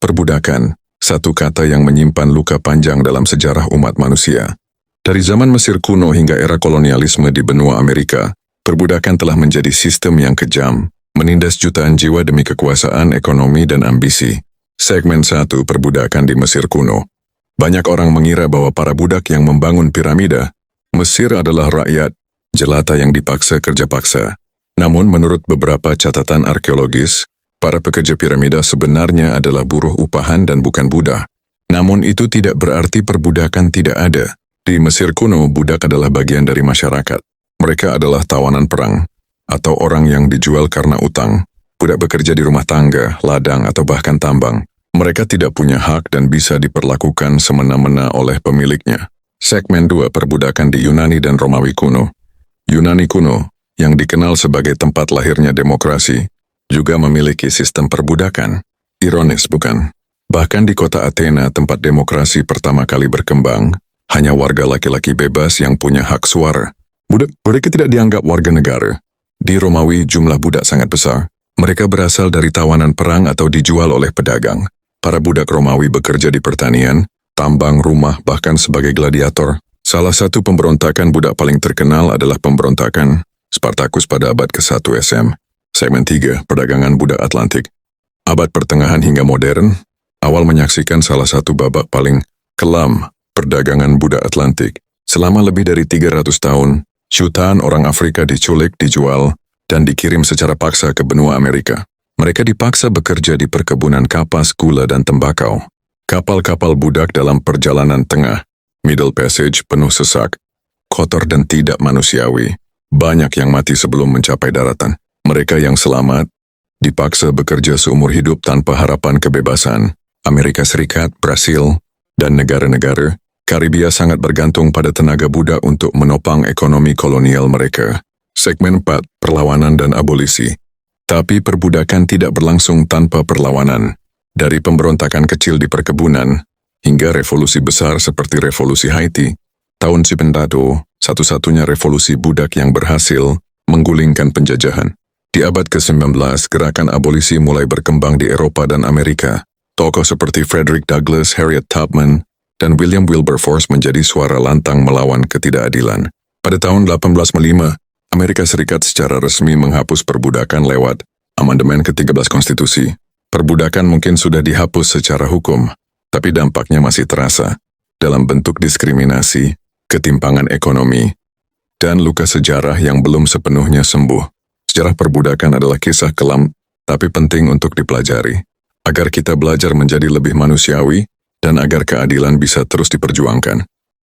Perbudakan, satu kata yang menyimpan luka panjang dalam sejarah umat manusia. Dari zaman Mesir kuno hingga era kolonialisme di benua Amerika, perbudakan telah menjadi sistem yang kejam, menindas jutaan jiwa demi kekuasaan, ekonomi, dan ambisi. Segmen 1, perbudakan di Mesir kuno. Banyak orang mengira bahwa para budak yang membangun piramida, Mesir adalah rakyat jelata yang dipaksa kerja paksa. Namun menurut beberapa catatan arkeologis, para pekerja piramida sebenarnya adalah buruh upahan dan bukan budak. Namun itu tidak berarti perbudakan tidak ada. Di Mesir kuno, budak adalah bagian dari masyarakat. Mereka adalah tawanan perang, atau orang yang dijual karena utang. Budak bekerja di rumah tangga, ladang, atau bahkan tambang. Mereka tidak punya hak dan bisa diperlakukan semena-mena oleh pemiliknya. Segmen 2, perbudakan di Yunani dan Romawi kuno. Yunani kuno, yang dikenal sebagai tempat lahirnya demokrasi, juga memiliki sistem perbudakan. Ironis, bukan? Bahkan di kota Athena, tempat demokrasi pertama kali berkembang, hanya warga laki-laki bebas yang punya hak suara. Budak mereka tidak dianggap warga negara. Di Romawi, jumlah budak sangat besar. Mereka berasal dari tawanan perang atau dijual oleh pedagang. Para budak Romawi bekerja di pertanian, tambang, rumah, bahkan sebagai gladiator. Salah satu pemberontakan budak paling terkenal adalah pemberontakan Spartacus pada abad ke-1 SM. Segmen 3, perdagangan budak Atlantik. Abad pertengahan hingga modern, awal menyaksikan salah satu babak paling kelam perdagangan budak Atlantik. Selama lebih dari 300 tahun, jutaan orang Afrika diculik, dijual, dan dikirim secara paksa ke benua Amerika. Mereka dipaksa bekerja di perkebunan kapas, gula, dan tembakau. Kapal-kapal budak dalam perjalanan tengah, Middle Passage, penuh sesak, kotor dan tidak manusiawi. Banyak yang mati sebelum mencapai daratan. Mereka yang selamat dipaksa bekerja seumur hidup tanpa harapan kebebasan. Amerika Serikat, Brasil, dan negara-negara Karibia sangat bergantung pada tenaga budak untuk menopang ekonomi kolonial mereka. Segmen 4, perlawanan dan abolisi. Tapi perbudakan tidak berlangsung tanpa perlawanan. Dari pemberontakan kecil di perkebunan, hingga revolusi besar seperti revolusi Haiti, tahun 90, satu-satunya revolusi budak yang berhasil menggulingkan penjajahan. Di abad ke-19, gerakan abolisi mulai berkembang di Eropa dan Amerika. Tokoh seperti Frederick Douglass, Harriet Tubman, dan William Wilberforce menjadi suara lantang melawan ketidakadilan. Pada tahun 1805, Amerika Serikat secara resmi menghapus perbudakan lewat amandemen ke-13 konstitusi. Perbudakan mungkin sudah dihapus secara hukum, tapi dampaknya masih terasa dalam bentuk diskriminasi, ketimpangan ekonomi, dan luka sejarah yang belum sepenuhnya sembuh. Sejarah perbudakan adalah kisah kelam, tapi penting untuk dipelajari, agar kita belajar menjadi lebih manusiawi, dan agar keadilan bisa terus diperjuangkan.